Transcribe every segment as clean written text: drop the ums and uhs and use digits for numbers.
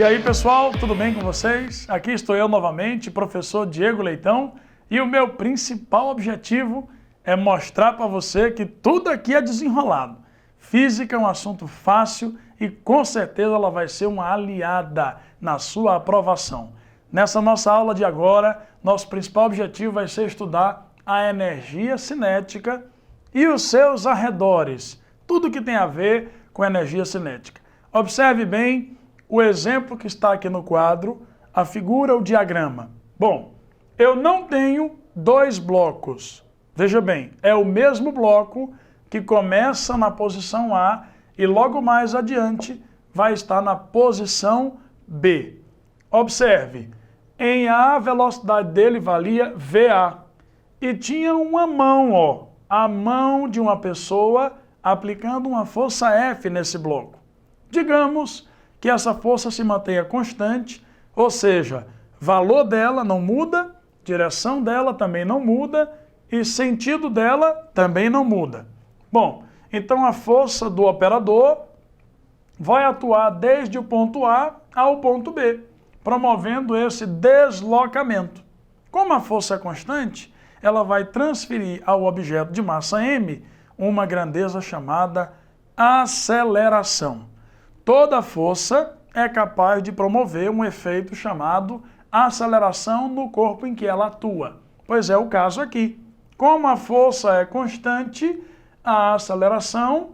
E aí pessoal, tudo bem com vocês? Aqui estou eu novamente, professor Diego Leitão, e o meu principal objetivo é mostrar para você que tudo aqui é desenrolado. Física é um assunto fácil e com certeza ela vai ser uma aliada na sua aprovação. Nessa nossa aula de agora, nosso principal objetivo vai ser estudar a energia cinética e os seus arredores, tudo que tem a ver com energia cinética. Observe bem o exemplo que está aqui no quadro, a figura, o diagrama. Bom, eu não tenho dois blocos. Veja bem, é o mesmo bloco que começa na posição A e logo mais adiante vai estar na posição B. Observe, em A a velocidade dele valia VA e tinha uma mão, ó, a mão de uma pessoa aplicando uma força F nesse bloco. Digamos que essa força se mantenha constante, ou seja, valor dela não muda, direção dela também não muda e sentido dela também não muda. Bom, então a força do operador vai atuar desde o ponto A ao ponto B, promovendo esse deslocamento. Como a força é constante, ela vai transferir ao objeto de massa m uma grandeza chamada aceleração. Toda força é capaz de promover um efeito chamado aceleração no corpo em que ela atua. Pois é o caso aqui. Como a força é constante, a aceleração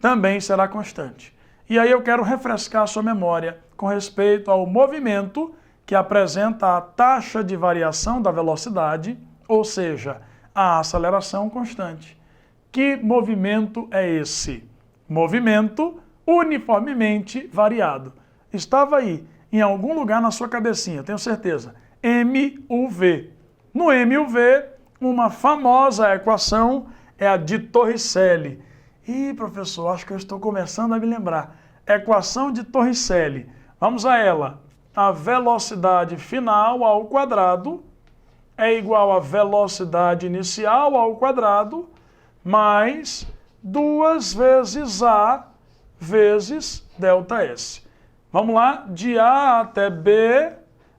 também será constante. E aí eu quero refrescar a sua memória com respeito ao movimento que apresenta a taxa de variação da velocidade, ou seja, a aceleração constante. Que movimento é esse? Movimento uniformemente variado. Estava aí, em algum lugar na sua cabecinha, tenho certeza. MUV. No MUV, uma famosa equação é a de Torricelli. Ih, professor, acho que eu estou começando a me lembrar. Equação de Torricelli. Vamos a ela. A velocidade final ao quadrado é igual à velocidade inicial ao quadrado mais 2 vezes A vezes ΔS. Vamos lá, de A até B,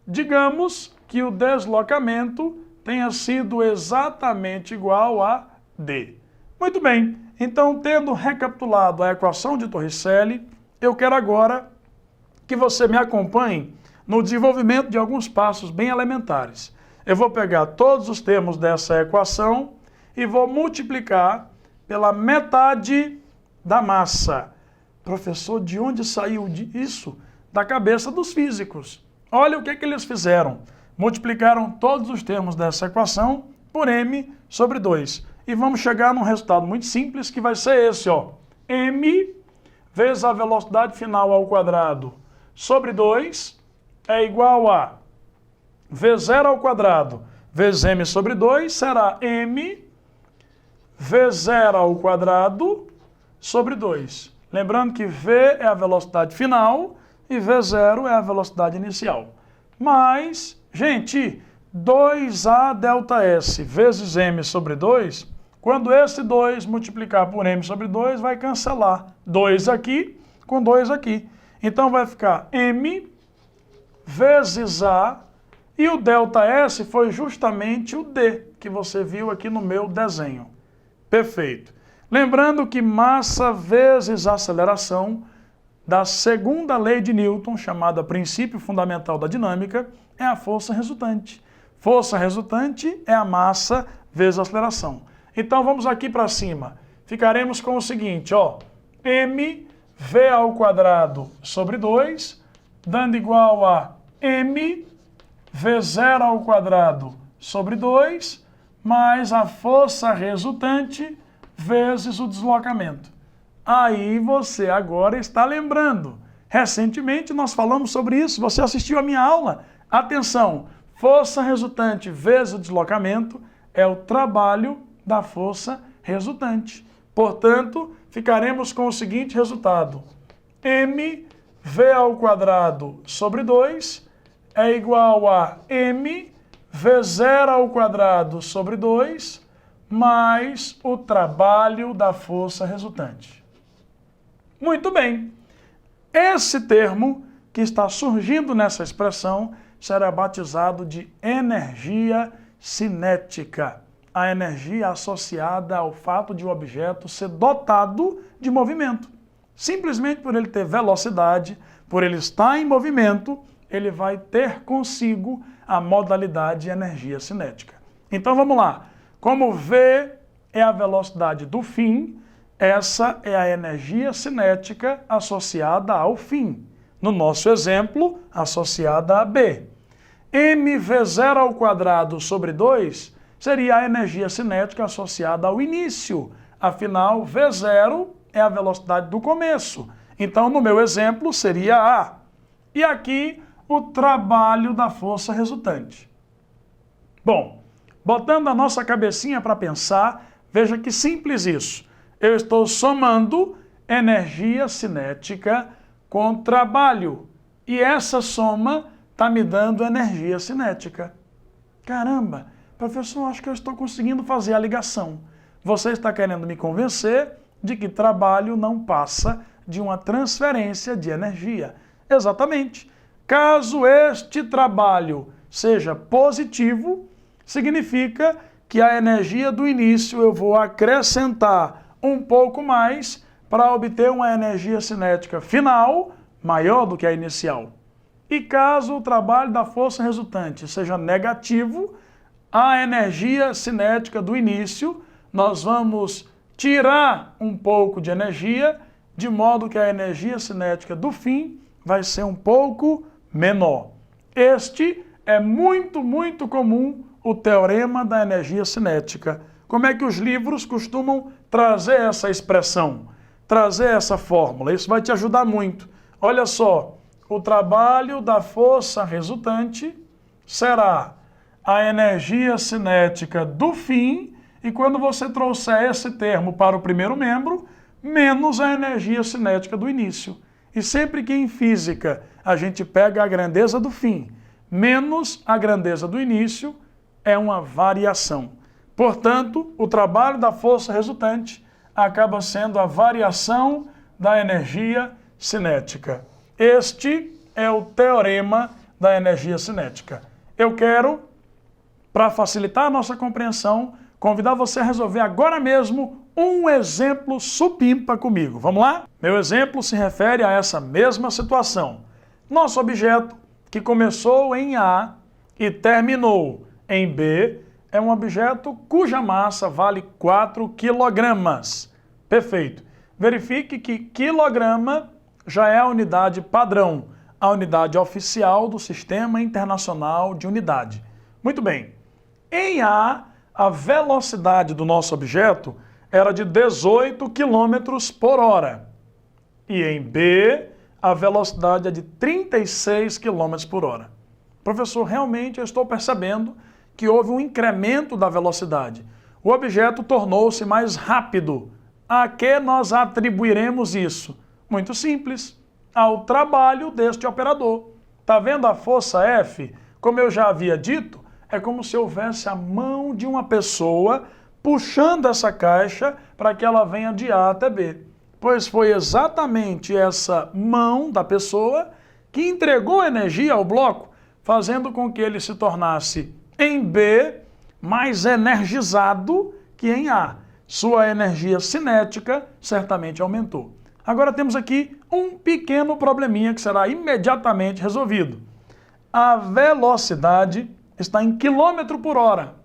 digamos que o deslocamento tenha sido exatamente igual a D. Muito bem, então tendo recapitulado a equação de Torricelli, eu quero agora que você me acompanhe no desenvolvimento de alguns passos bem elementares. Eu vou pegar todos os termos dessa equação e vou multiplicar pela metade da massa. Professor, de onde saiu isso? Da cabeça dos físicos. Olha o que eles fizeram. Multiplicaram todos os termos dessa equação por m sobre 2. E vamos chegar num resultado muito simples que vai ser esse, ó. M vezes a velocidade final ao quadrado sobre 2 é igual a V0 ao quadrado vezes m sobre 2 será m V0 ao quadrado sobre 2. Lembrando que V é a velocidade final e V0 é a velocidade inicial. Mas, gente, 2A ΔS vezes m sobre 2, quando esse 2 multiplicar por m sobre 2, vai cancelar 2 aqui com 2 aqui. Então vai ficar m vezes A, e o ΔS foi justamente o D, que você viu aqui no meu desenho. Perfeito. Lembrando que massa vezes aceleração da segunda lei de Newton, chamada princípio fundamental da dinâmica, é a força resultante. Força resultante é a massa vezes a aceleração. Então vamos aqui para cima. Ficaremos com o seguinte, ó, mv ao quadrado sobre 2, dando igual a m V0 ao quadrado sobre 2, mais a força resultante vezes o deslocamento. Aí você agora está lembrando. Recentemente nós falamos sobre isso, você assistiu a minha aula. Atenção, força resultante vezes o deslocamento é o trabalho da força resultante. Portanto, ficaremos com o seguinte resultado. mv ao quadrado sobre 2 é igual a m V0 ao quadrado sobre 2 mais o trabalho da força resultante. Muito bem. Esse termo que está surgindo nessa expressão será batizado de energia cinética. A energia associada ao fato de o objeto ser dotado de movimento. Simplesmente por ele ter velocidade, por ele estar em movimento, ele vai ter consigo a modalidade energia cinética. Então vamos lá. Como V é a velocidade do fim, essa é a energia cinética associada ao fim. No nosso exemplo, associada a B. mv0 ao quadrado sobre 2 seria a energia cinética associada ao início. Afinal, V0 é a velocidade do começo. Então, no meu exemplo, seria A. E aqui, o trabalho da força resultante. Bom, botando a nossa cabecinha para pensar, veja que simples isso. Eu estou somando energia cinética com trabalho. E essa soma está me dando energia cinética. Caramba, professor, acho que eu estou conseguindo fazer a ligação. Você está querendo me convencer de que trabalho não passa de uma transferência de energia. Exatamente. Caso este trabalho seja positivo, significa que a energia do início eu vou acrescentar um pouco mais para obter uma energia cinética final maior do que a inicial. E caso o trabalho da força resultante seja negativo, a energia cinética do início, nós vamos tirar um pouco de energia, de modo que a energia cinética do fim vai ser um pouco menor. Este é muito comum, o teorema da energia cinética. Como é que os livros costumam trazer essa expressão, trazer essa fórmula? Isso vai te ajudar muito. Olha só, o trabalho da força resultante será a energia cinética do fim, e quando você trouxer esse termo para o primeiro membro, menos a energia cinética do início. E sempre que em física a gente pega a grandeza do fim menos a grandeza do início, é uma variação. Portanto, o trabalho da força resultante acaba sendo a variação da energia cinética. Este é o teorema da energia cinética. Eu quero, para facilitar a nossa compreensão, convidar você a resolver agora mesmo um exemplo supimpa comigo. Vamos lá? Meu exemplo se refere a essa mesma situação. Nosso objeto, que começou em A e terminou em B, é um objeto cuja massa vale 4 quilogramas. Perfeito. Verifique que quilograma já é a unidade padrão, a unidade oficial do Sistema Internacional de Unidade. Muito bem. Em A, a velocidade do nosso objeto era de 18 km por hora. E em B, a velocidade é de 36 km por hora. Professor, realmente eu estou percebendo que houve um incremento da velocidade. O objeto tornou-se mais rápido. A que nós atribuiremos isso? Muito simples, ao trabalho deste operador. Está vendo a força F? Como eu já havia dito, é como se houvesse a mão de uma pessoa puxando essa caixa para que ela venha de A até B. Pois foi exatamente essa mão da pessoa que entregou energia ao bloco, fazendo com que ele se tornasse, em B, mais energizado que em A. Sua energia cinética certamente aumentou. Agora temos aqui um pequeno probleminha que será imediatamente resolvido. A velocidade está em quilômetro por hora.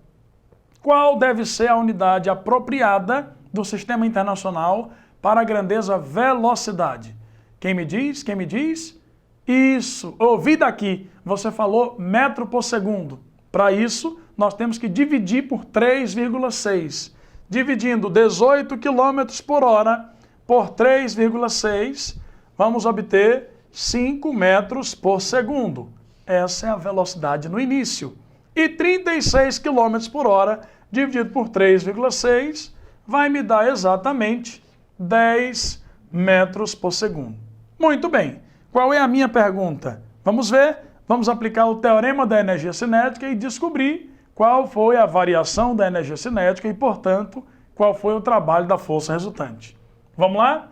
Qual deve ser a unidade apropriada do Sistema Internacional para a grandeza velocidade? Quem me diz? Quem me diz? Isso, ouvi daqui. Você falou metro por segundo. Para isso, nós temos que dividir por 3,6. Dividindo 18 km por hora por 3,6, vamos obter 5 metros por segundo. Essa é a velocidade no início. E 36 km por hora dividido por 3,6 vai me dar exatamente 10 metros por segundo. Muito bem. Qual é a minha pergunta? Vamos ver. Vamos aplicar o teorema da energia cinética e descobrir qual foi a variação da energia cinética e, portanto, qual foi o trabalho da força resultante. Vamos lá?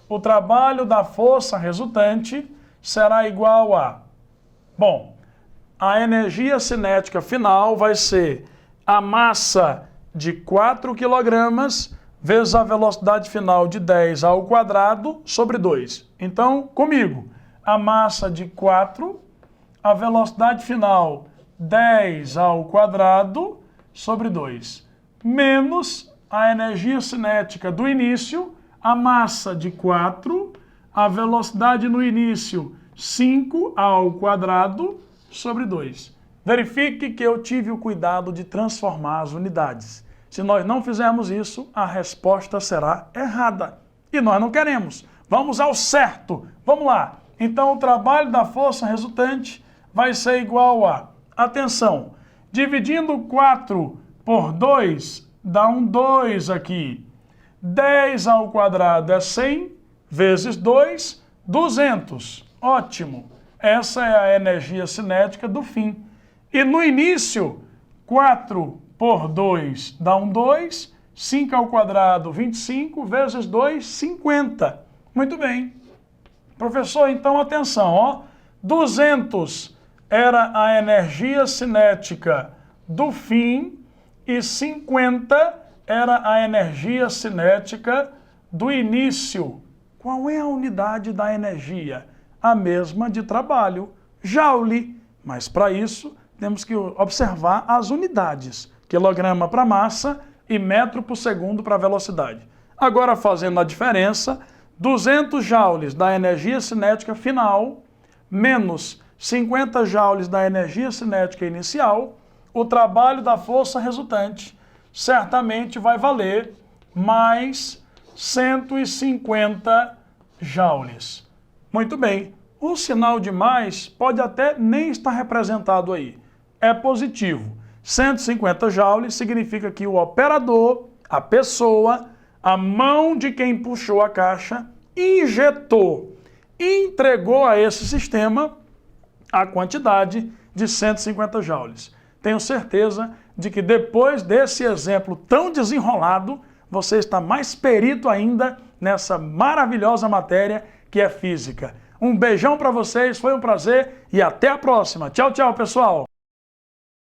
O trabalho da força resultante será igual a... Bom, a energia cinética final vai ser a massa de 4 kg vezes a velocidade final de 10 ao quadrado sobre 2. Então, comigo, a massa de 4, a velocidade final 10 ao quadrado sobre 2, menos a energia cinética do início, a massa de 4, a velocidade no início 5 ao quadrado sobre 2. Verifique que eu tive o cuidado de transformar as unidades. Se nós não fizermos isso, a resposta será errada. E nós não queremos. Vamos ao certo. Vamos lá. Então, o trabalho da força resultante vai ser igual a... Atenção, dividindo 4 por 2, dá um 2 aqui. 10 ao quadrado é 100, vezes 2, 200. Ótimo. Essa é a energia cinética do fim. E no início, 4 por 2 dá um 2, 5 ao quadrado, 25, vezes 2, 50. Muito bem. Professor, então atenção, ó. 200 era a energia cinética do fim e 50 era a energia cinética do início. Qual é a unidade da energia? A mesma de trabalho, joule. Mas para isso, temos que observar as unidades. Quilograma para massa e metro por segundo para velocidade. Agora, fazendo a diferença, 200 joules da energia cinética final menos 50 joules da energia cinética inicial, o trabalho da força resultante certamente vai valer mais 150 joules. Muito bem, o sinal de mais pode até nem estar representado aí. É positivo. 150 joules significa que o operador, a pessoa, a mão de quem puxou a caixa, injetou, entregou a esse sistema a quantidade de 150 joules. Tenho certeza de que depois desse exemplo tão desenrolado, você está mais perito ainda nessa maravilhosa matéria que é física. Um beijão para vocês, foi um prazer e até a próxima. Tchau, tchau, pessoal!